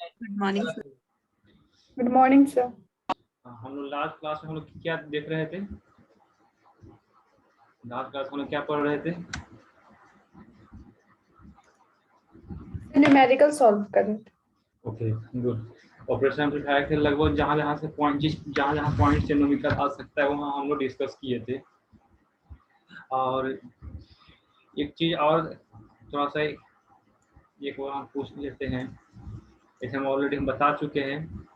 Good morning sir. Good morning sir. हम लोग last class में हम लोग क्या देख रहे थे? लास्ट क्लास में हम लोग क्या पढ़ रहे थे? न्यूमेरिकल सॉल्व कर रहे थे। Okay good. ऑपरेशन एम्पलीफायर के लगभग जहाँ जहाँ से पॉइंट से न्यूमेरिकल आ सकता है वहाँ हम लोग डिस्कस किए थे। और एक चीज़ और थोड़ा सा एक बार हम पूछ लेते हैं, जैसे हम ऑलरेडी हम बता चुके हैं,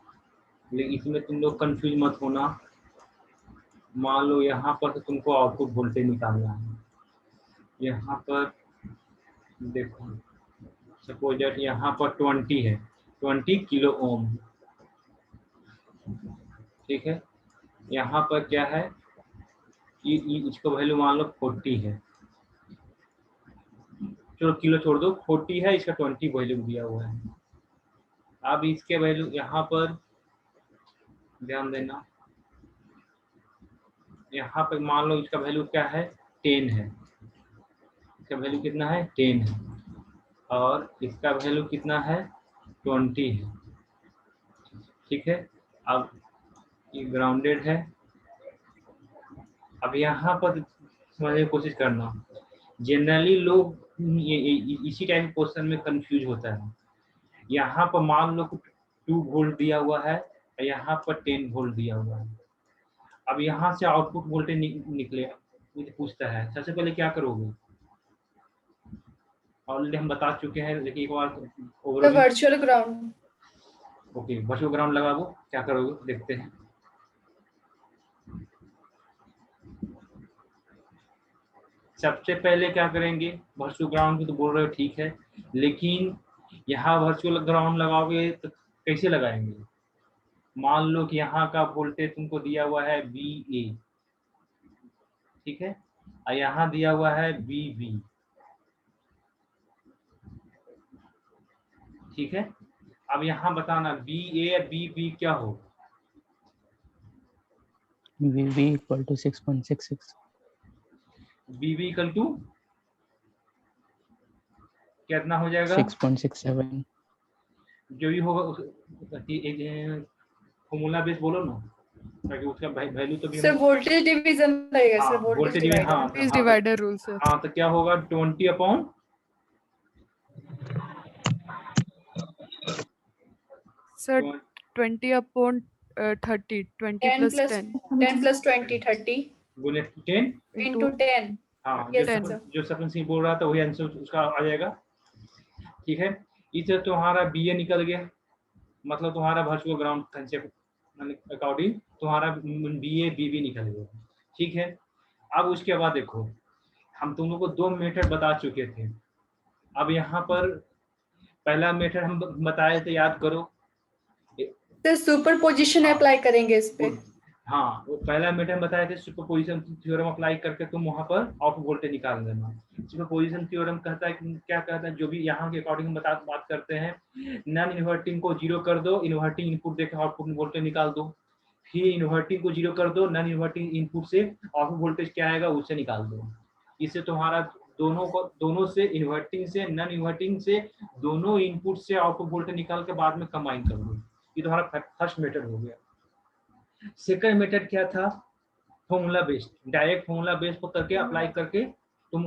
लेकिन इसमें तुम लोग कंफ्यूज मत होना। मान लो यहाँ पर तो तुमको आउटपुट वोल्टेज निकालना है। यहाँ पर देखो, सपोज दैट यहाँ पर 20 है, 20 किलो ओम, ठीक है। यहाँ पर क्या है कि इसको वैल्यू मान लो 40 है, चलो किलो छोड़ दो, 40 है, इसका 20 वैल्यू दिया हुआ है। अब इसके वैल्यू यहाँ पर ध्यान देना, यहाँ पर मान लो इसका वैल्यू क्या है, 10 है। इसका वैल्यू कितना है, 10 है, और इसका वैल्यू कितना है, 20 है, ठीक है। अब ये ग्राउंडेड है। अब यहाँ पर समझने की कोशिश करना, जनरली लोग इसी टाइप के क्वेश्चन में कंफ्यूज होता है। यहाँ पर मान लो 2 वोल्ट दिया हुआ है और यहाँ पर 10 वोल्ट दिया हुआ है। अब यहाँ से आउटपुट वोल्टेज निकले, मुझे पूछता है सबसे पहले क्या करोगे? ऑलरेडी हम बता चुके हैं, लेकिन एक बार virtual ground. Okay, virtual ground लगा वो, क्या करोगे देखते हैं। सबसे पहले क्या करेंगे, वर्चुअल ग्राउंड की तो बोल रहे हो ठीक है, लेकिन यहाँ वर्चुअल ग्राउंड लगाओगे तो कैसे लगाएंगे? मान लो कि यहाँ का वोल्टेज तुमको दिया हुआ है VA, ठीक है, और यहाँ दिया हुआ है VB, ठीक है। अब यहाँ बताना VA या VB क्या होगा? VB equal to 6.66. VB equal to कितना हो जाएगा? 6.67. जो भी होगा फॉर्मूला बेस बोलो ना, ताकि उसका वैल्यू तो भी सर वोल्टेज डिवीजन लगेगा sir, voltage voltage divider rule sir. हाँ, तो क्या होगा 20 upon sir 20 upon 30, 20 10 plus plus 10 10 plus 20 30 गुने 10 इंटू 10। हाँ, Yes, जो sir. जो सपन सिंह बोल रहा था वही आंसर उसका आ जाएगा, ठीक है। इसे तुम्हारा BA निकल गया, मतलब तुम्हारा वर्चुअल ग्राउंड कंसेप्ट अकॉर्डिंग तुम्हारा BA BB निकल गया, ठीक है। अब उसके बाद देखो, हम तुम लोग को 2 मेथड बता चुके थे। अब यहाँ पर पहला मेथड हम बताए थे, याद करो। सर सुपरपोजिशन अप्लाई करेंगे इस पे। हाँ, वो पहला मेथड बताए थे, सुपरपोजिशन थ्योरम अप्लाई करके तुम वहां पर आउटपुट वोल्टेज निकाल देना। सुपरपोजिशन थ्योरम कहता है, क्या कहता है, जो भी यहाँ के अकॉर्डिंग बात करते हैं, नॉन इन्वर्टिंग को 0 कर दो, इन्वर्टिंग इनपुट देकर आउटपुट वोल्टेज निकाल दो, फिर इन्वर्टिंग को 0 कर दो, नॉन इन्वर्टिंग इनपुट से आउटपुट वोल्टेज क्या आएगा उससे निकाल दो। इससे तुम्हारा दोनों से, इन्वर्टिंग से नॉन इन्वर्टिंग से, दोनों इनपुट से आउटपुट वोल्टेज निकाल के बाद में कंबाइन कर दो। ये तुम्हारा फर्स्ट मेथड हो गया। सेकंड मेथड क्या था, formula based, direct formula based को करके अप्लाई करके तुम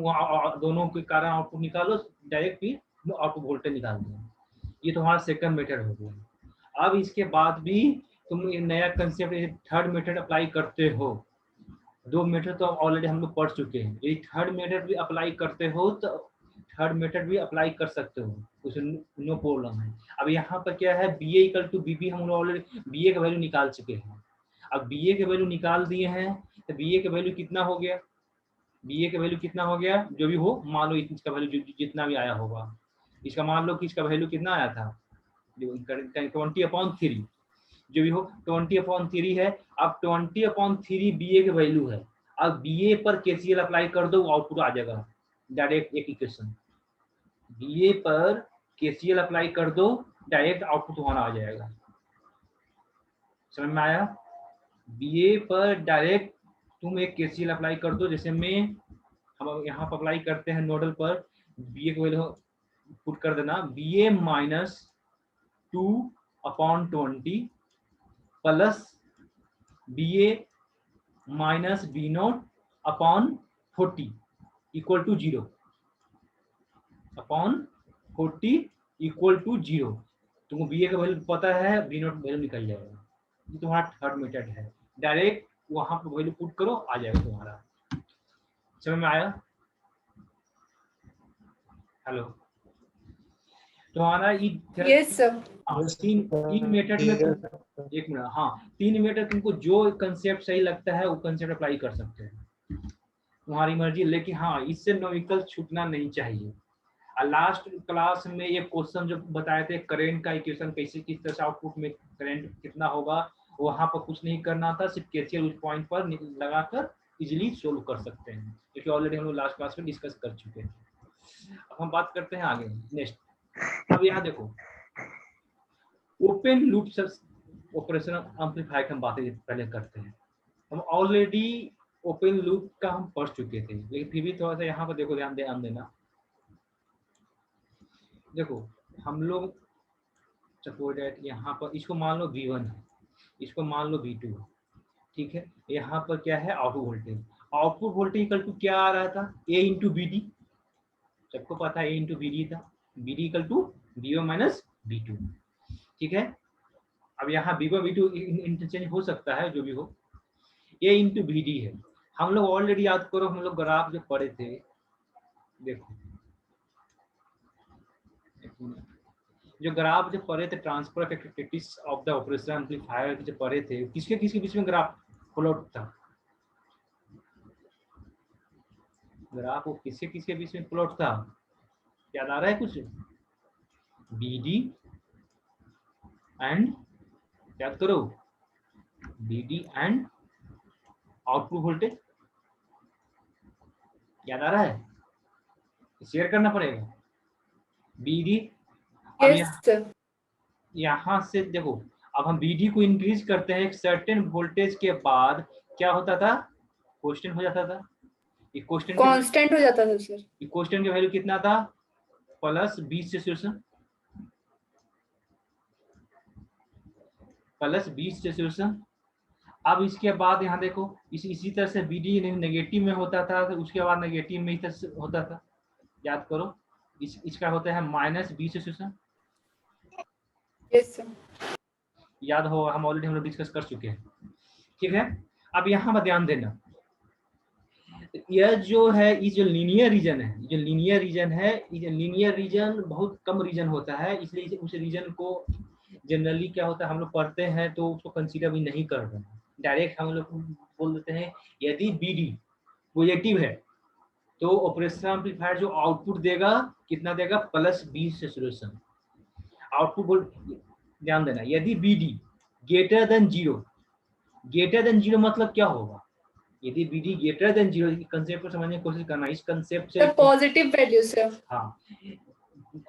दोनों के कारण आउटपुट निकालो, डायरेक्ट भी आउटपुट वोल्टेज निकाल दो। ये तुम्हारा सेकंड मेथड हो गया। अब इसके बाद भी तुम नया कंसेप्ट थर्ड मेथड अप्लाई करते हो। 2 मेथड तो ऑलरेडी हम लोग पढ़ चुके हैं, यदि थर्ड मेथड भी अप्लाई करते हो तो थर्ड मेथड भी अप्लाई कर सकते हो, उसमें नो प्रॉब्लम है। अब यहाँ पर क्या है, BA इक्वल टू BB, हम लोग ऑलरेडी BA का वैल्यू निकाल चुके हैं। अब BA के वैल्यू निकाल दिए हैं तो BA का वैल्यू कितना हो गया, BA का वैल्यू कितना हो गया, जो भी हो, मान लो इसका वैल्यू जितना भी आया होगा, इसका मान लो कि इसका वैल्यू कितना आया था, 20/3, जो भी हो 20/3 है। अब 20/3 BA का वैल्यू है। अब BA पर KCL अप्लाई कर दो, आउटपुट आ जाएगा डायरेक्ट, एक इक्वेशन। BA पर KCL अप्लाई कर दो, डायरेक्ट आउटपुट तुम्हारा आ जाएगा। समझ में आया? BA पर डायरेक्ट तुम एक KCL अप्लाई कर दो, जैसे में हम यहाँ पर अप्लाई करते हैं नोडल पर, BA को वैल्यू पुट कर देना, BA minus 2/20 plus BA minus B0/40 equal to 0 upon 40 equal to 0। तुमको BA का वैल्यू पता है, B0 वैल्यू निकल जाएगा। ये तुम्हारा थर्ड मेथड है, डायरेक्ट वहां पर वैल्यू पुट करो, आ जाएगा तुम्हारा। समझ में आया? हेलो, तुम्हारा यस सर। तीन मेथड में एक मिनट, हाँ 3 मेथड तुमको जो कंसेप्ट सही लगता है वो कंसेप्ट अप्लाई कर सकते हैं, तुम्हारी मर्जी। लेकिन हाँ, इससे न्यूमेरिकल छूटना नहीं चाहिए। लास्ट क्लास में ये क्वेश्चन जो बताए थे, करंट का इक्वेशन कैसे किस तरह से आउटपुट में करंट कितना होगा, वहां पर कुछ नहीं करना था, सिर्फ केसीएल उस पॉइंट पर लगाकर इजीली सोल्व कर सकते हैं, क्योंकि ऑलरेडी हम लोग लास्ट क्लास में डिस्कस कर चुके हैं। अब हम बात करते हैं आगे नेक्स्ट। अब यहाँ देखो, ओपन लूप ऑपरेशन एम्पलीफायर की हम बातें पहले करते हैं। हम ऑलरेडी ओपन लूप का हम पढ़ चुके थे, लेकिन फिर भी थोड़ा सा यहाँ पर देखो, ध्यान देना। देखो हम लोग सपोज दैट यहाँ पर इसको मान लो V1 है, इसको मान लो V2 है, ठीक है। यहाँ पर क्या है, output voltage. Output voltage equal to क्या आ रहा था, A इंटू BD, सबको पता है A इंटू BD था, BD equal to V1 minus V2, ठीक है। अब यहाँ V1 V2 इंटरचेंज हो सकता है, जो भी हो, A इंटू BD है। हम लोग ऑलरेडी याद करो, हम लोग ग्राफ जो पढ़े थे, देखो जो ग्राफ जो पढ़े थे, transfer characteristics of the operation amplifier जो पढ़े थे, किसके किसके बीच में ग्राफ प्लॉट था, ग्राफ वो किसके किसके बीच में प्लॉट था, याद आ रहा है कुछ? BD एंड, याद करो, BD एंड आउटपुट वोल्टेज, याद आ रहा है? शेयर करना पड़ेगा। BD, yes sir. यहाँ से देखो, अब हम BD को इंक्रीज करते हैं एक सर्टेन वोल्टेज के बाद, क्या होता था, क्वेश्चन हो जाता था। क्वेश्चन कांस्टेंट हो जाता था सर। क्वेश्चन की वैल्यू कितना था, प्लस 20 सेल्सियस, प्लस 20 सेल्सियस। अब इसके बाद यहाँ देखो, इसी तरह से BD नेगेटिव में होता था, तो उसके बाद नेगेटिव में ही होता था, याद करो। इसका होता है माइनस 20 सेल्सियस, यस सर। याद हो, हम ऑलरेडी हम लोग डिस्कस कर चुके हैं, ठीक है। अब यहाँ पर ध्यान देना, यह जो है, ये जो लीनियर रीजन है, जो लीनियर रीजन है, ये लीनियर रीजन बहुत कम रीजन होता है, इसलिए उस रीजन को जनरली क्या होता है, हम लोग पढ़ते हैं तो उसको कंसीडर भी नहीं कर रहे हैं, डायरेक्ट हम लोग बोल देते हैं यदि BD पॉजिटिव है तो ऑपरेशन एम्पलीफायर जो आउटपुट देगा कितना देगा, प्लस 20 सेचुरेशन आउटपुट। ध्यान देना, यदि BD greater than 0, greater than 0 मतलब क्या होगा, यदि BD ग्रेटर देन 0, कंसेप्ट को समझने की कोशिश करना, इस कंसेप्ट से पॉजिटिव वैल्यू सर। हाँ,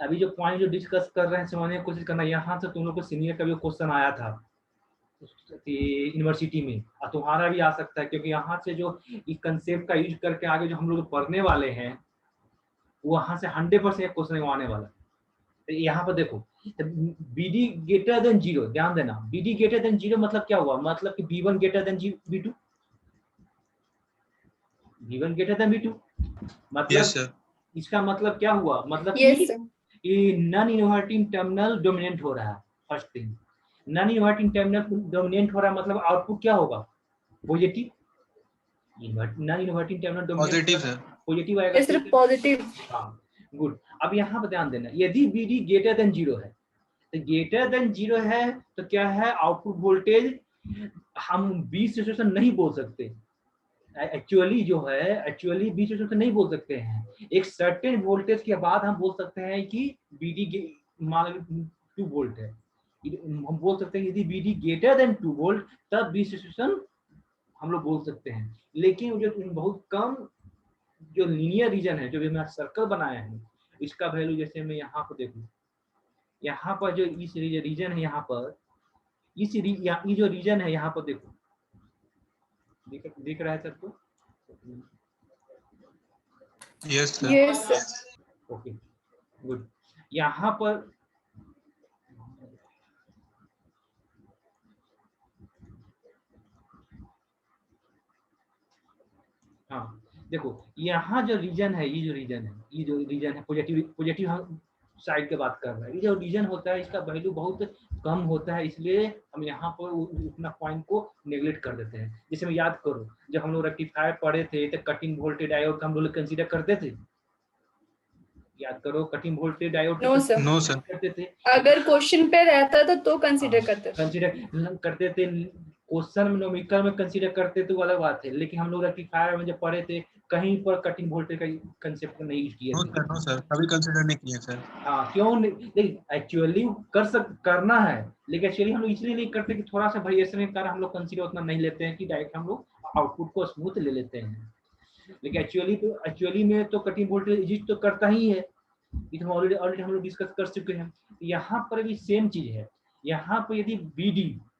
अभी जो पॉइंट जो डिस्कस कर रहे हैं समझने की कोशिश करना। यहाँ से तुम लोग को सीनियर का भी क्वेश्चन आया था यूनिवर्सिटी में, और तुम्हारा भी आ सकता है, क्योंकि यहाँ से जो इस कंसेप्ट का यूज करके आगे जो हम लोग पढ़ने वाले हैं, वहां से 100% क्वेश्चन आने वाला है। तो यहाँ पर देखो, BD ग्रेटर देन 0, ध्यान देना, BD ग्रेटर देन 0 मतलब क्या हुआ, मतलब कि B1 greater than B2, B1 greater than B2, मतलब यस सर। इसका मतलब क्या हुआ, मतलब यस कि नॉन इनवर्टिंग टर्मिनल डोमिनेंट हो रहा है। First thing, non inverting terminal dominant हो रहा है, मतलब आउटपुट क्या होगा, positive. Non inverting terminal positive है। पॉजिटिव आएगा, सर। पॉजिटिव। हाँ गुड। अब यहाँ पर ध्यान देना, यदि BD ग्रेटर देन 0 है, तो ग्रेटर देन 0 है तो क्या है, आउटपुट वोल्टेज हम 20 सेचुरेशन नहीं बोल सकते, एक्चुअली जो है, एक्चुअली 20 सेचुरेशन नहीं बोल सकते हैं। एक सर्टेन वोल्टेज के बाद हम बोल सकते हैं कि BD मान 2 वोल्ट है, हम बोल सकते हैं यदि BD ग्रेटर देन 2 वोल्ट तब 20 सेचुरेशन हम लोग बोल सकते हैं। लेकिन जो बहुत कम जो लीनियर रीजन है, जो भी मैं सर्कल बनाया है, इसका वैल्यू जैसे मैं यहाँ पर देखूँ, यहाँ पर जो इस रीजन है, यहाँ पर ये जो रीजन है, यहाँ पर देखो, दिख रहा है सबको? Yes sir. Yes sir. Okay good. यहाँ पर हाँ देखो यहाँ जो रीजन है, ये जो रीजन है पॉजिटिव साइड की बात कर रहा है, ये जो रीजन होता है इसका वैल्यू बहुत कम होता है, इसलिए हम यहाँ पर उतना पॉइंट को नेग्लेक्ट कर देते हैं। जैसे मैं याद करो जब हम लोग रेक्टिफायर पढ़े थे तो कटिंग वोल्टेज डायोड का हम लोग कंसीडर करते थे, याद करो cutting voltage diode no sir, no sir, करते थे, अगर क्वेश्चन पे रहता था तो कंसीडर करते थे। कंसीडर करते थे, क्वेश्चन में न्यूमेरिकल में कंसीडर करते तो वो अलग बात है, लेकिन हम लोग रेक्टिफायर में जब पढ़े थे कहीं पर कटिंग वोल्टेज का कंसेप्ट को नहीं यूज किया नो थे। सर, नो सर, कभी कंसिडर नहीं किए सर। हाँ क्यों नहीं, देखिए एक्चुअली करना है, लेकिन एक्चुअली हम लोग इसलिए नहीं करते कि थोड़ा सा वेरिएशन के कारण हम लोग कंसीडर उतना नहीं लेते हैं कि डायरेक्ट हम लोग आउटपुट को स्मूथ ले लेते हैं, लेकिन एक्चुअली में तो कटिंग वोल्टेज एग्जिस्ट तो करता ही है, ये तो ऑलरेडी हम लोग डिस्कस कर चुके हैं। यहाँ पर भी सेम चीज है, यहाँ पर यदि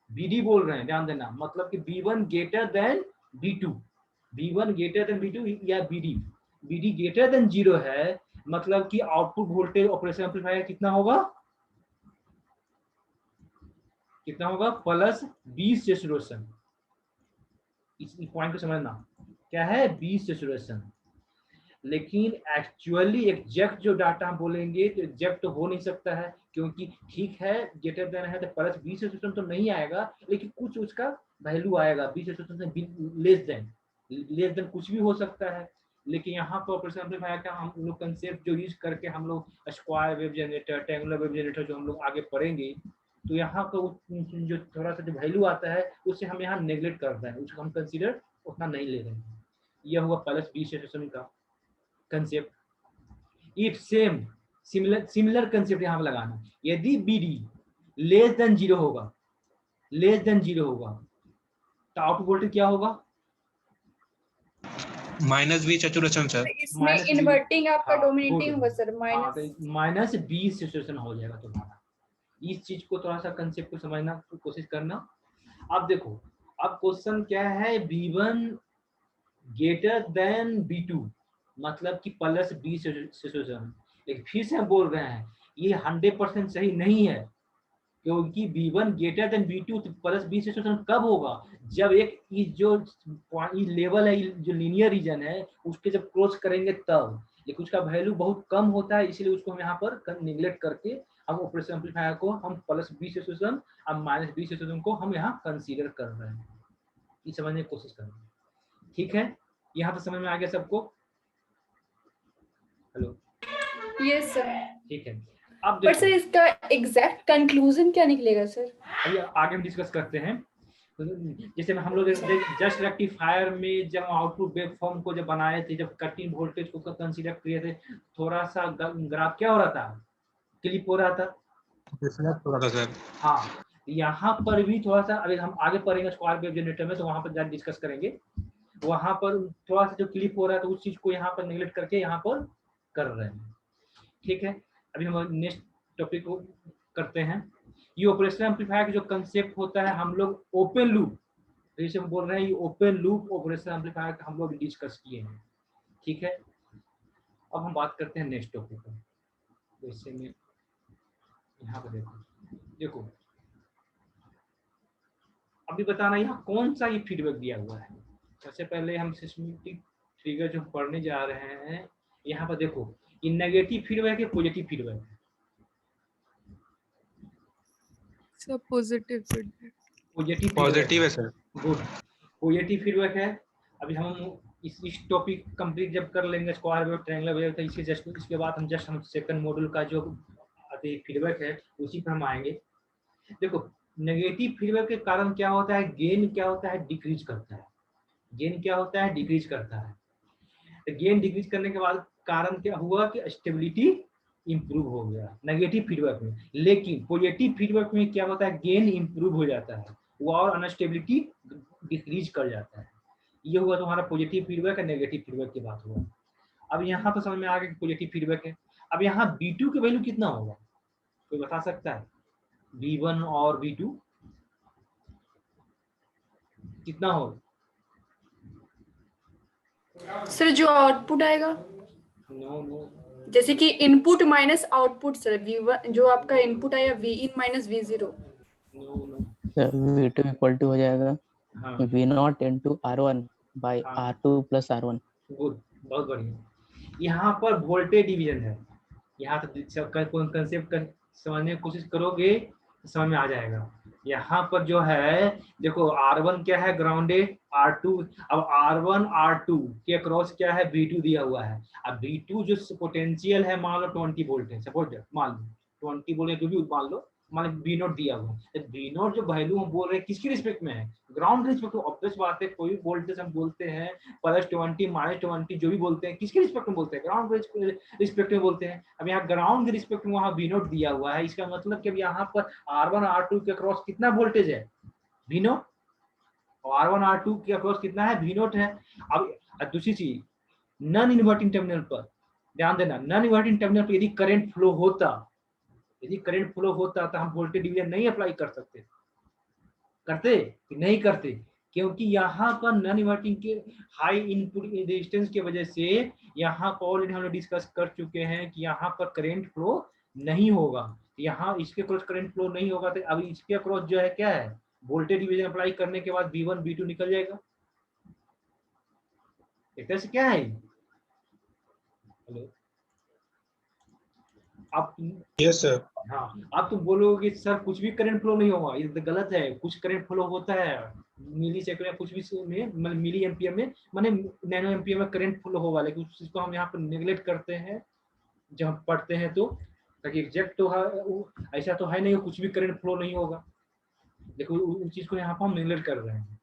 BD बोल रहे हैं, ध्यान देना, मतलब कि B1 greater than B2, B1 greater than B2 या BD ग्रेटर देन 0 है, मतलब कि आउटपुट वोल्टेज ऑपरेशन एम्पलीफायर कितना होगा प्लस 20 सैचुरेशन। इस पॉइंट को समझना क्या है, 20 सैचुरेशन। लेकिन एक्चुअली एग्जैक्ट जो डाटा हम बोलेंगे तो एग्जैक्ट तो हो नहीं सकता है, क्योंकि ठीक है ग्रेटर देन है तो प्लस 20 सैचुरेशन तो नहीं आएगा, लेकिन कुछ उसका वैल्यू आएगा 20 सैचुरेशन से लेस देन कुछ भी हो सकता है। लेकिन यहाँ पर ऑपरेशन एम्पलीफायर का हम लोग कंसेप्ट जो यूज करके हम लोग square wave generator, triangular wave generator जो हम लोग आगे पढ़ेंगे, तो यहाँ पर जो थोड़ा सा जो वैल्यू आता है उसे हम यहाँ नेग्लेक्ट करते हैं, उसको हम कंसीडर उतना नहीं ले रहे हैं। यह हुआ प्लस 20 सैचुरेशन का कंसेप्ट। इफ सिमिलर कंसेप्ट यहाँ पर लगाना, यदि BD लेस देन 0 होगा तो आउटपुट वोल्टेज क्या होगा, माइनस भी सैचुरेशन सर। इसमें minus इन्वर्टिंग आपका हाँ, डोमिनेटिंग good. होगा सर, माइनस 20 सिचुएशन हो जाएगा तुम्हारा। इस चीज को थोड़ा सा कंसेप्ट को समझना की कोशिश करना। अब देखो अब क्वेश्चन क्या है, B1 ग्रेटर देन B2 मतलब कि प्लस 20 सिचुएशन। लेकिन फिर से हम बोल रहे हैं ये 100% सही नहीं है, क्योंकि B1 greater than B2 plus 20 situation कब होगा, जब एक जो लेवल है, जो लीनियर रीजन है उसके जब क्रॉस करेंगे तब, लेकिन उसका वैल्यू बहुत कम होता है, इसलिए उसको हम यहाँ पर निगलेक्ट करके हम ऑपरेशन एम्पलीफायर को हम प्लस 20 सिचुएशन और माइनस 20 सिचुएशन को हम यहाँ कंसीडर कर रहे हैं। ये समझने की कोशिश कर रहे हैं, ठीक है? यहाँ पर समझ में आ गया सबको? Hello, yes sir. ठीक है। अब बट सर इसका एग्जैक्ट कंक्लूजन क्या निकलेगा सर? अभी आगे हम डिस्कस करते हैं। जैसे हम लोग जस्ट रेक्टिफायर में जब आउटपुट वेव फॉर्म को जब बनाए थे, जब कटिंग वोल्टेज को कंसीडर किए थे, थोड़ा सा ग्राफ क्या हो रहा था, क्लिप हो रहा था, रिफ्लेक्ट हो रहा था सर। हाँ, यहाँ पर भी थोड़ा सा, अभी हम आगे पढ़ेंगे स्क्वायर वेव जनरेटर में तो वहां पर ज्यादा डिस्कस करेंगे, वहां पर थोड़ा सा जो क्लिप हो रहा है तो उस चीज को यहाँ पर निगलेक्ट करके यहाँ पर कर रहे हैं, ठीक है? अभी हम नेक्स्ट टॉपिक को करते हैं। ये ऑपरेशनल एम्पलीफायर का जो कंसेप्ट होता है, हम लोग ओपन लूप, जैसे हम बोल रहे हैं ये ओपन लूप ऑपरेशनल एम्पलीफायर का हम लोग डिस्कस किए हैं, ठीक है? अब हम बात करते हैं नेक्स्ट टॉपिक पर। जैसे में यहाँ पर देखो अभी बताना यहाँ कौन सा ये फीडबैक दिया हुआ है। सबसे पहले हम सिस्टमेटिक फिगर जो पढ़ने जा रहे हैं, यहाँ पर देखो ये नेगेटिव फीडबैक है, पॉजिटिव फीडबैक है। Sir positive feedback. पॉजिटिव है सर। गुड, पॉजिटिव फीडबैक है। अभी हम इस टॉपिक कंप्लीट जब कर लेंगे स्क्वायर वेव, ट्रायंगुलर वेव, तो इसके बाद हम सेकंड मॉड्यूल का जो फीडबैक है उसी पर हम आएंगे। देखो नेगेटिव फीडबैक के कारण क्या होता है, गेन क्या होता है, डिक्रीज करता है। गेन क्या होता है, डिक्रीज करता है। तो गेन डिक्रीज करने के बाद कारण क्या हुआ कि स्टेबिलिटी इंप्रूव हो गया नेगेटिव फीडबैक में। लेकिन पॉजिटिव फीडबैक में क्या होता है, गेन इंप्रूव हो जाता है, वो और अनस्टेबिलिटी डिक्रीज कर जाता है। ये हुआ तुम्हारा पॉजिटिव फीडबैक और नेगेटिव फीडबैक की बात हुआ। अब यहाँ पर समझ में आ गया कि पॉजिटिव फीडबैक है। अब यहाँ B2 की वैल्यू कितना होगा, कोई बता सकता है? B1 और B2 कितना होगा? सर जो आउटपुट आएगा, नो, जैसे कि input minus output sir, V1 जो आपका इनपुट आया Vin minus V0। No, sir V2 equal to हो जाएगा हाँ V0 into R1 by हाँ। R2 plus R1. गुड, बहुत बढ़िया। यहाँ पर वोल्टेज डिवीजन है, यहाँ तक कंसेप्ट समझने की कोशिश करोगे तो समझ में आ जाएगा। यहाँ पर जो है देखो R1 क्या है, ग्राउंडेड, R2, अब R1 R2 के अक्रॉस क्या है, V2 दिया हुआ है। अब V2 जो पोटेंशियल है मान लो 20 वोल्ट है, सपोज मान लो 20 वोल्ट जो भी मान लो, मान लो V0 दिया हुआ है। V0 जो वैल्यू हम बोल रहे हैं किसकी रिस्पेक्ट में है, ग्राउंड रिस्पेक्ट में। ऑब्वियस बात है, कोई वोल्टेज हम बोलते हैं +20 -20 जो भी बोलते हैं किसके रिस्पेक्ट में बोलते हैं, ग्राउंड रिस्पेक्ट में बोलते हैं। अब यहाँ ग्राउंड के रिस्पेक्ट में वहाँ V0 दिया हुआ है, इसका मतलब कि अब यहाँ पर R1 R2 के अक्रॉस कितना वोल्टेज है, V0, और R1 R2 के अक्रॉस कितना है, V0 है। अब दूसरी चीज, नॉन इन्वर्टिंग टर्मिनल पर ध्यान देना, नॉन इन्वर्टिंग टर्मिनल पर यदि करंट फ्लो होता, यदि करंट फ्लो होता तो हम वोल्टेज डिवीजन नहीं अप्लाई कर सकते, करते कि नहीं करते, क्योंकि यहाँ पर नॉन इन्वर्टिंग के हाई इनपुट रेजिस्टेंस की वजह से यहाँ पर ऑलरेडी हम लोग डिस्कस कर चुके हैं कि यहाँ पर करंट फ्लो नहीं होगा। यहाँ इसके क्रॉस करंट फ्लो नहीं होगा, तो अब इसके क्रॉस जो है क्या है, वोल्टेज डिवीजन अप्लाई करने के बाद V1 V2 निकल जाएगा। एक तरह से क्या है, हेलो, आप यस सर। हाँ, आप तुम बोलोगे सर कुछ भी करंट फ्लो नहीं होगा, ये तो गलत है। कुछ करंट फ्लो होता है, मिली सेकंड में कुछ भी में, मतलब मिली एम्पियर में, माने नैनो एम्पियर में करंट फ्लो होगा, लेकिन उस चीज को हम यहाँ पर नेग्लेक्ट करते हैं जब हम पढ़ते हैं तो, ताकि एग्जैक्ट तो है, ऐसा तो है नहीं कुछ भी करंट फ्लो नहीं होगा, देखो उस चीज को यहाँ पर हम नेग्लेक्ट कर रहे हैं।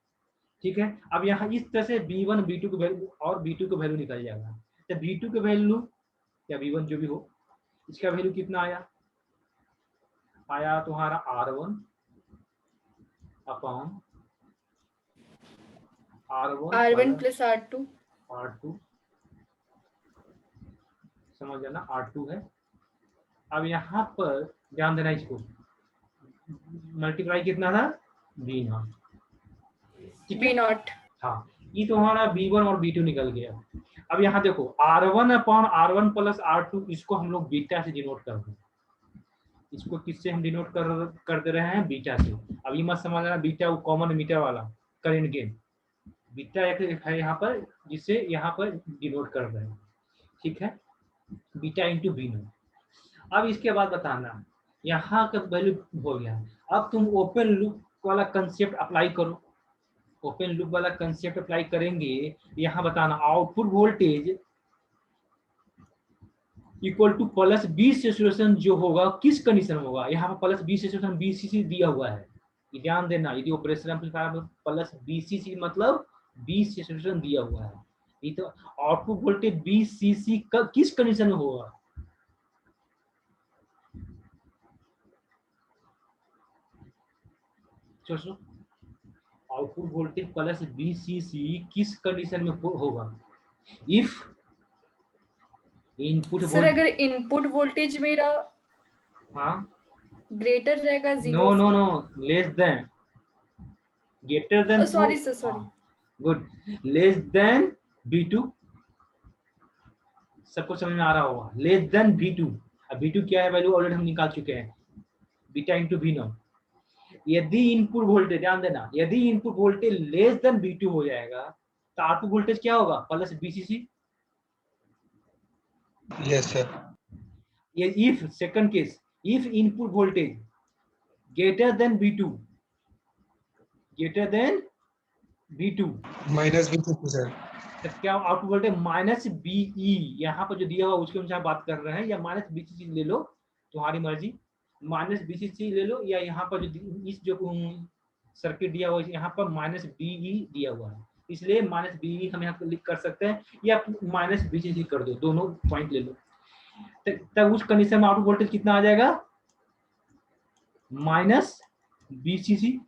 ठीक है, अब यहाँ इस तरह से V1 V2 की वैल्यू और V2 की वैल्यू निकल जाएगा। तो V2 की वैल्यू या V1 जो भी हो, इसका वैल्यू कितना आया तुम्हारा R1 upon R1 plus R2, R2, समझ जाना R2 है। अब यहाँ पर ध्यान देना, इसको मल्टीप्लाई कितना था, V0, ठीक है। V0, हाँ, ये तुम्हारा V1 और V2 निकल गया। अब यहाँ देखो R1 upon R1 plus R2, इसको हम लोग बीटा से डिनोट कर रहे हैं। इसको किससे हम डिनोट कर दे रहे हैं, बीटा से। अब ये मत समझना बीटा वो कॉमन मीटर वाला करंट गेन, बीटा एक है यहाँ पर जिससे यहाँ पर डिनोट कर रहे हैं, ठीक है, बीटा इंटू V0। अब इसके बाद बताना यहाँ का वैल्यू हो गया। अब तुम ओपन लूप वाला कंसेप्ट अप्लाई करो, ओपन लूप वाला कंसेप्ट अप्लाई करेंगे, यहाँ बताना output voltage equal to plus B saturation जो होगा किस कंडीशन में होगा, यहाँ पर प्लस बी सैचुरेशन BCC दिया हुआ है, ये ध्यान देना। यदि ऑपरेशन एम्पलीफायर में प्लस BCC मतलब बी सैचुरेशन दिया हुआ है, ये तो आउटपुट वोल्टेज BCC का किस कंडीशन में होगा, सोचो आउटपुट वोल्टेज प्लस BCC किस कंडीशन में होगा, इफ इनपुट सर अगर इनपुट वोल्टेज मेरा हाँ ग्रेटर रहेगा 0, no less than, greater than, sorry sir, sorry, good, less than V2, सबको समझ में आ रहा होगा, लेस देन V2। अब V2 क्या है, वैल्यू ऑलरेडी हम निकाल चुके हैं, बीटा इंटू V0। यदि इनपुट वोल्टेज, ध्यान देना, यदि input voltage less than V2 हो जाएगा तो आउटपुट वोल्टेज क्या होगा, प्लस BCC। Yes sir. ये if second case, if input voltage greater than V2, greater than V2, minus V2 sir. तो क्या आउटपुट वोल्टेज माइनस BE, यहाँ पर जो दिया हुआ उसके अनुसार बात कर रहे हैं, या माइनस BCC ले लो, तुम्हारी मर्जी, माइनस BCC ले लो, या यहाँ पर जो इस जो सर्किट दिया हुआ है यहाँ पर माइनस BE दिया हुआ है, इसलिए माइनस BE हम यहाँ पर लिख कर सकते हैं, या माइनस BCC कर दो, दोनों पॉइंट ले लो। तब उस कंडीशन में आउटपुट वोल्टेज कितना आ जाएगा, माइनस BCC।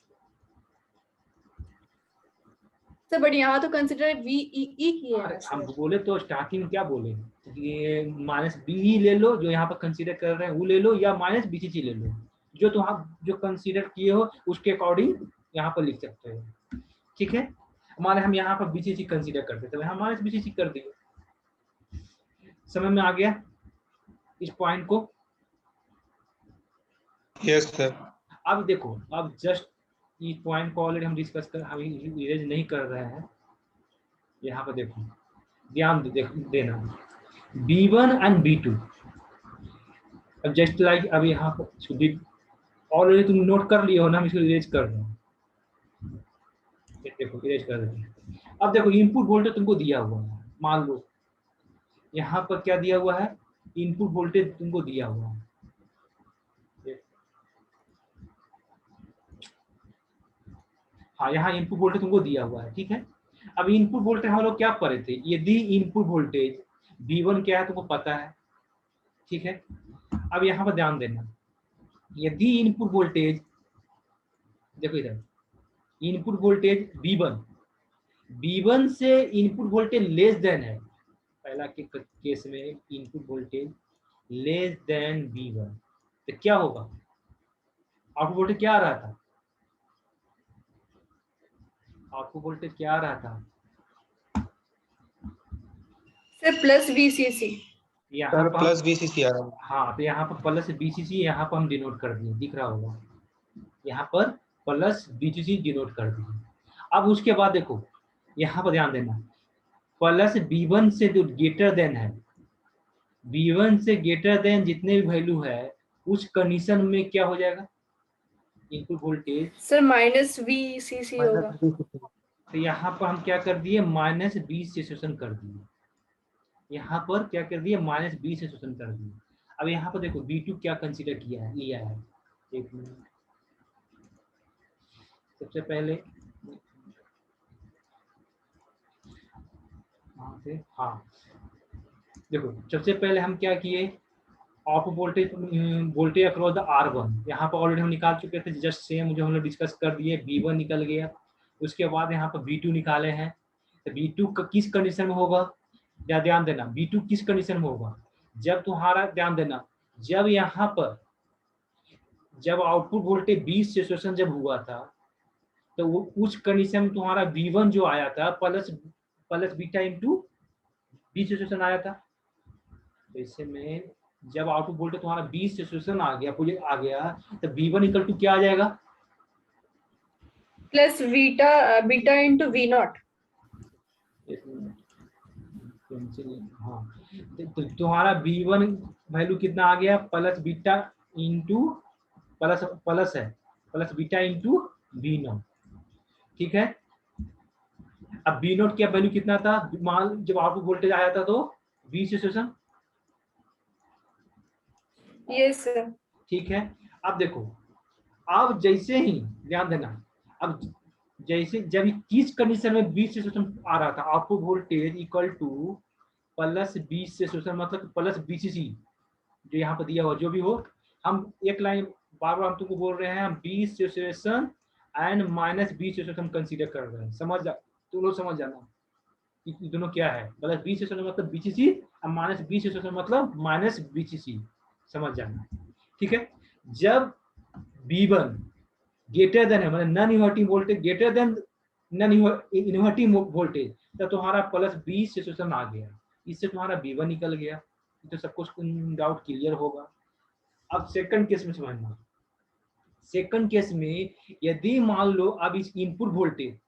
सर बट यहाँ तो कंसिडर VEE की है हम सर। बोले तो स्टार्टिंग में क्या बोले, ये माइनस BE ले लो जो यहाँ पर कंसीडर कर रहे हैं वो ले लो, या माइनस BCC ले लो, जो तुम जो कंसीडर किए हो उसके अकॉर्डिंग यहाँ पर लिख सकते हो, ठीक है। हमारे हम यहाँ पर BCC कंसीडर करते थे, यहाँ माइनस BCC कर दिए। समझ में आ गया इस पॉइंट को? Yes sir. अब देखो, अब जस्ट इस पॉइंट को ऑलरेडी हम डिस्कस कर, हम इरेज नहीं कर रहे हैं, यहाँ पर देखो, ध्यान देना, B1 एंड B2। अब जस्ट लाइक अब यहाँ पर ऑलरेडी तुम नोट कर लिए हो ना, हम इसको इरेज कर रहे हैं। देखो इरेज कर रहे हैं। अब देखो इनपुट वोल्टेज तुमको दिया हुआ है, मान लो यहाँ पर क्या दिया हुआ है, इनपुट वोल्टेज तुमको दिया हुआ है। हाँ, यहाँ इनपुट वोल्टेज तुमको दिया हुआ है, ठीक है। अब इनपुट वोल्टेज हम लोग क्या पढ़े थे, यदि इनपुट वोल्टेज V1 क्या है तुमको पता है, ठीक है। अब यहाँ पर ध्यान देना, यदि इनपुट वोल्टेज, देखो इधर, इनपुट वोल्टेज V1 से इनपुट वोल्टेज लेस देन है, पहला के केस में input voltage less than V1, तो क्या होगा, आउटपुट वोल्टेज क्या आ रहा था, आउटपुट वोल्टेज क्या आ रहा था सर प्लस VCC। यहाँ पर प्लस VCC आ रहा है। हाँ, तो यहाँ पर प्लस BCC यहाँ पर हम डिनोट कर दिए, दिख रहा होगा, यहाँ पर प्लस BCC डिनोट कर दिए। अब उसके बाद देखो यहाँ पर ध्यान देना, प्लस B1 से जो ग्रेटर देन है, B1 से ग्रेटर देन जितने भी वैल्यू है उस कंडीशन में क्या हो जाएगा, input voltage sir minus VCC होगा। तो यहाँ पर हम क्या कर दिए, माइनस 20 से शोषण कर दिए, यहाँ पर क्या कर दिए, माइनस 20 से शोषण कर दिए। अब यहाँ पर देखो B2 क्या कंसीडर किया है, लिया है, एक मिनट, सबसे पहले हाँ देखो, सबसे पहले हम क्या किए, output voltage across the R1, यहाँ पर ऑलरेडी हम निकाल चुके थे, जस्ट सेम जो हम लोग डिस्कस कर दिए, B1 निकल गया। उसके बाद यहाँ पर B2 निकाले हैं, तो B2 किस कंडीशन में होगा, ध्यान देना, B2 किस कंडीशन में होगा, जब तुम्हारा, ध्यान देना, जब यहाँ पर जब आउटपुट वोल्टेज 20 से शोषण जब हुआ था, तो वो उस कंडीशन में तुम्हारा V1 जो आया था प्लस बीटा इंटू 20 से शोषण आया था। तो इससे में जब आउटपुट वोल्टेज तुम्हारा 20 से शोषण आ गया तो V1 इक्वल टू क्या आ जाएगा, प्लस बीटा इंटू V0। हाँ, तो तुम्हारा V1 वैल्यू कितना आ गया, plus beta into plus beta into V0, ठीक है। अब V0 की वैल्यू कितना था, मान जब आउटपुट वोल्टेज आया था तो 20 से शोषण, यस सर, ठीक है। अब देखो, अब जैसे ही ध्यान देना, अब जैसे जब किस कंडीशन में 20 से शोषण आ रहा था, output voltage equal to plus 20 से शोषण, मतलब प्लस BCC जो यहाँ पर दिया हुआ, जो भी हो, हम एक लाइन बार बार हम तुमको बोल रहे हैं, हम 20 से शोषण एंड माइनस 20 से शोषण कंसीडर कर रहे हैं, तुम लोग समझ जाना कि दोनों क्या है, प्लस 20 से शोषण मतलब BCC और माइनस 20 से शोषण मतलब माइनस BCC, समझ जाना, ठीक है। जब B1 ग्रेटर देन है, मतलब non inverting voltage greater then non inverting voltage, तब तुम्हारा प्लस 20 से शोषण आ गया, इससे तुम्हारा B1 निकल गया, तो सबको डाउट क्लियर होगा। अब सेकंड केस में समझना, सेकंड केस में यदि मान लो अब इस इनपुट वोल्टेज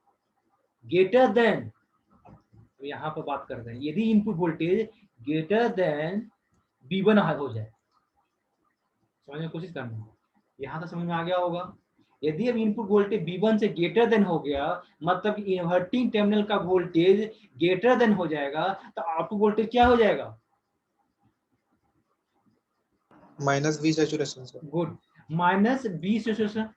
ग्रेटर देन, यहाँ पर बात कर रहे हैं, यदि input voltage greater then V1 हो जाए, समझने की कोशिश करना, यहाँ तो समझ में आ गया होगा। यदि अब इनपुट वोल्टेज V1 से ग्रेटर देन हो गया, मतलब इन्वर्टिंग टर्मिनल का वोल्टेज ग्रेटर देन हो जाएगा, तो आउटपुट वोल्टेज क्या हो जाएगा, minus V saturation sir. Good, minus B saturation,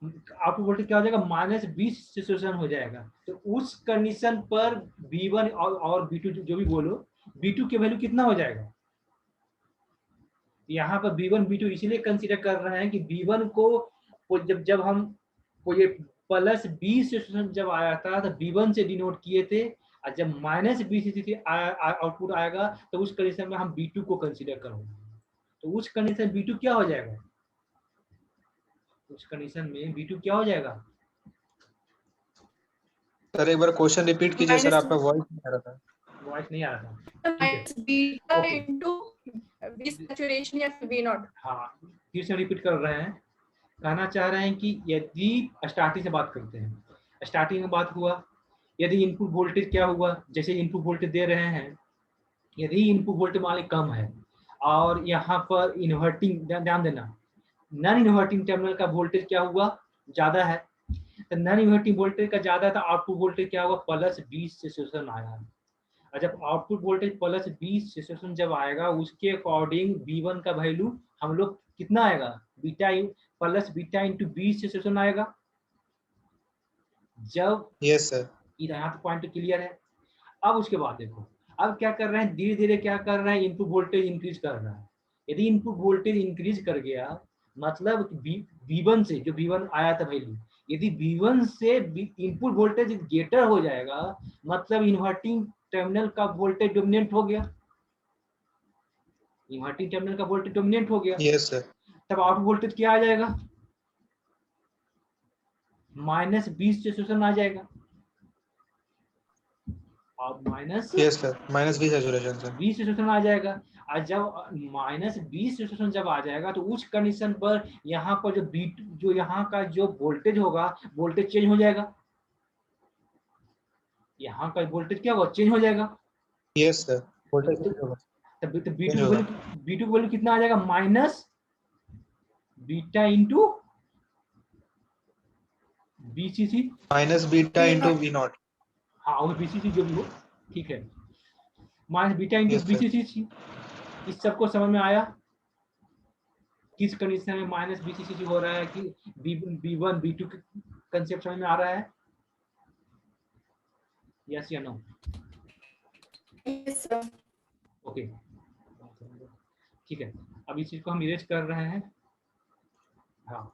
output voltage क्या हो जाएगा, माइनस 20 से शोषण हो जाएगा। तो उस कंडीशन पर B1 और B2 जो भी बोलो, B2 की वैल्यू कितना हो जाएगा, यहाँ पर B1 B2 इसलिए कंसीडर कर रहे हैं कि B1 को जब हम ये प्लस 20 से शोषण जब आया था तो B1 से डिनोट किए थे, और जब माइनस 20 से आउटपुट आएगा तो उस कंडीशन में हम B2 को कंसीडर करोगे, तो उस कंडीशन B2 क्या हो जाएगा, उस कंडीशन में B2 क्या हो जाएगा। सर एक बार क्वेश्चन रिपीट कीजिए सर, आपका वॉइस नहीं आ रहा था। वॉइस नहीं आ रहा था, minus beta Okay. Into V saturation या V0। हाँ, फिर से रिपीट कर रहे हैं, कहना चाह रहे हैं कि यदि स्टार्टिंग से बात करते हैं, स्टार्टिंग में बात हुआ, यदि इनपुट वोल्टेज क्या हुआ, जैसे इनपुट वोल्टेज दे रहे हैं, यदि इनपुट वोल्टेज मान ली कम है और यहाँ पर इन्वर्टिंग, ध्यान देना, नॉन इन्वर्टिंग टर्मिनल का वोल्टेज क्या हुआ, ज्यादा है, तो नॉन इन्वर्टिंग वोल्टेज का ज्यादा है तो आउटपुट वोल्टेज क्या होगा, +20 से सेशन आया। और जब आउटपुट वोल्टेज +20 से सेशन जब आएगा, उसके अकॉर्डिंग V1 का वैल्यू हम लोग कितना आएगा, बीटा +बीटा इंटू 20 से सेशन आएगा। जब यस सर। यहाँ तो पॉइंट क्लियर है। अब उसके बाद देखो, अब क्या कर रहे हैं, धीरे धीरे क्या कर रहे हैं, इनपुट वोल्टेज इंक्रीज कर रहा है। यदि इनपुट वोल्टेज इंक्रीज कर गया, मतलब V1 से, जो V1 आया था वैल्यू, यदि V1 से इनपुट वोल्टेज ग्रेटर हो जाएगा, मतलब इन्वर्टिंग टर्मिनल का वोल्टेज डोमिनेंट हो गया, इन्वर्टिंग टर्मिनल का वोल्टेज डोमिनेंट हो गया। Yes sir. तब आउटपुट वोल्टेज क्या आ जाएगा, -20 से सेशन आ जाएगा, और minus yes sir, -20 saturation sir. 20 सेशन आ जाएगा। और जब -20 सेशन जब आ जाएगा, तो उस कंडीशन पर यहाँ पर जो बीट, जो यहाँ का जो वोल्टेज होगा, वोल्टेज चेंज हो जाएगा, यहाँ का वोल्टेज क्या होगा, चेंज हो जाएगा। यस सर, वोल्टेज चेंज होगा। तब तो चेंज होगा। B2 वैल्यू कितना आ जाएगा, minus beta into BCC, -beta into V0। हाँ, और BCC जो भी हो, ठीक है, minus beta into Yes, sir. BCC। इस सबको समझ में आया, किस कंडीशन में -BCC हो रहा है, कि B1 B2 कंसेप्ट समझ में आ रहा है, यस या नो? Yes, sir. ओके, ठीक है। अब इस चीज को हम इरेज कर रहे हैं। हाँ,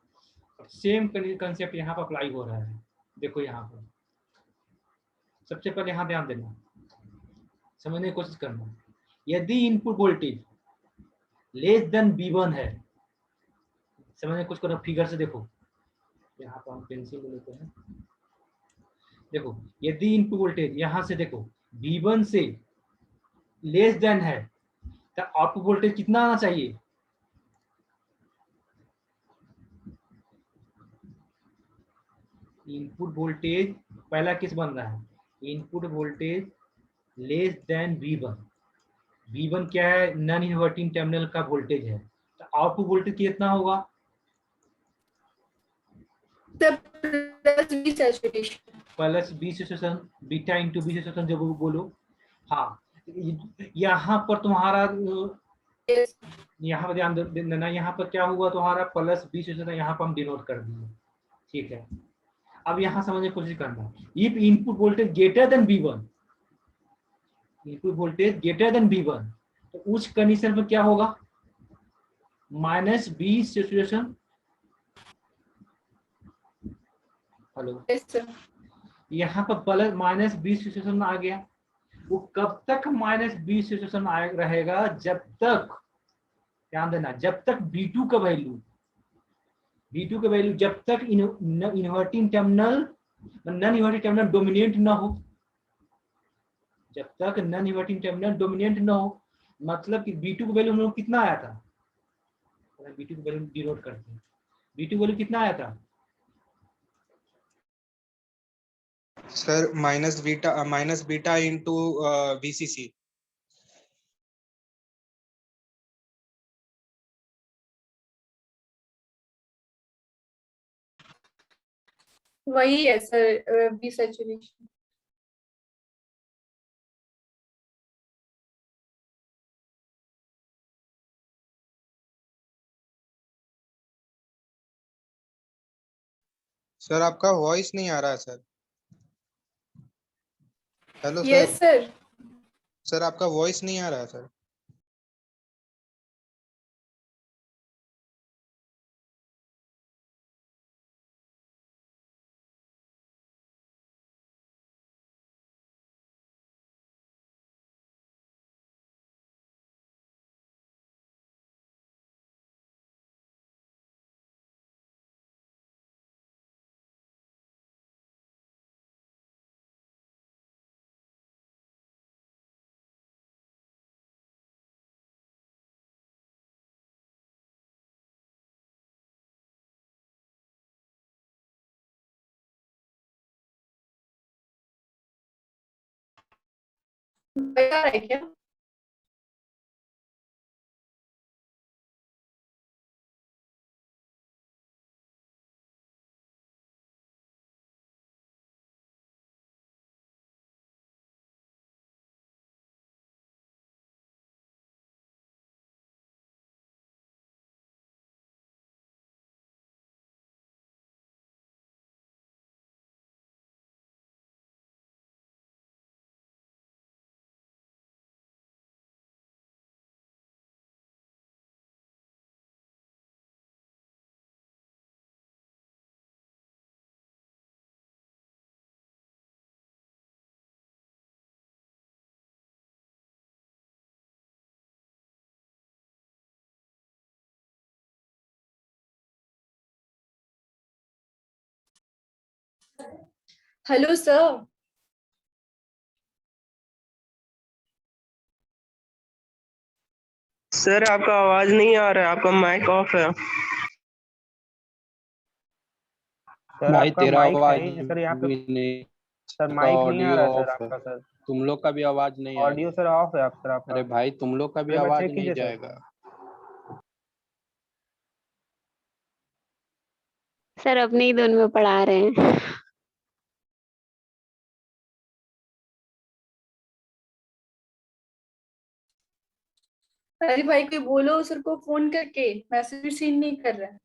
अब सेम कंसेप्ट यहाँ पर अप्लाई हो रहा है। देखो यहाँ पर सबसे पहले यहाँ ध्यान देना, समझने की कोशिश करना। यदि input voltage less than V1 है, समझने की कोशिश करो, फिगर से देखो, यहाँ पर हम पेंसिल लेते हैं। देखो, यदि इनपुट वोल्टेज यहाँ से देखो V1 से लेस देन है, तो आउटपुट वोल्टेज कितना आना चाहिए, इनपुट वोल्टेज पहला किस बन रहा है, input voltage less than V1। V1 क्या है, नॉन इन्वर्टिंग टर्मिनल का वोल्टेज है, तो आउटपुट वोल्टेज कितना होगा, Sir, +V saturation. +20 session, beta into 20 session जब बोलो। हाँ, यहाँ पर तुम्हारा Yes. यहाँ पर ध्यान देना, यहाँ पर क्या हुआ तुम्हारा, +20 सेशन, यहाँ पर हम डिनोट कर दिए, ठीक है। अब यहाँ समझने की कोशिश करना, if input voltage greater then V1, input voltage greater then V1, तो उस कंडीशन पर क्या होगा, -20 सैचुरेशन। Hello, Yes, sir. यहाँ पर -20 सैचुरेशन आ गया। वो कब तक -20 सैचुरेशन रहेगा, जब तक, ध्यान देना, जब तक B2 का वैल्यू, B2 का वैल्यू जब तक inverting terminal, non inverting terminal dominant ना हो, जब तक नॉन इन्वर्टिंग टर्मिनल डोमिनेंट ना हो, मतलब कि B2 का वैल्यू हम लोग कितना आया था, B2 का वैल्यू डिनोट करते हैं, B2 वैल्यू कितना आया था, सर -बीटा इंटू VCC। वही है सर, V saturation. सर आपका वॉइस नहीं आ रहा है sir. Hello sir. Yes, sir. Sir आपका वॉइस नहीं आ रहा है सर। बता रहा है क्या? Hello sir. सर आपका आवाज नहीं आ रहा है, आपका माइक ऑफ है। सर भाई आपका तेरा माइक है आवाज ही नहीं सर, यहाँ पे भी नहीं, सर का माइक नहीं आ ऑडियो रहा है सर ऑफ है, आपका सर। तुम लोग का भी आवाज नहीं ऑडियो आएगा। सर ऑफ है आप सर आपका। अरे भाई तुम लोग का भी एक बार आवाज चेक नहीं कीजिए सर। जाएगा। सर अपने ही धुन में पढ़ा रहे हैं। अरे भाई कोई बोलो सर को फोन करके, मैसेज सीन नहीं कर रहा है।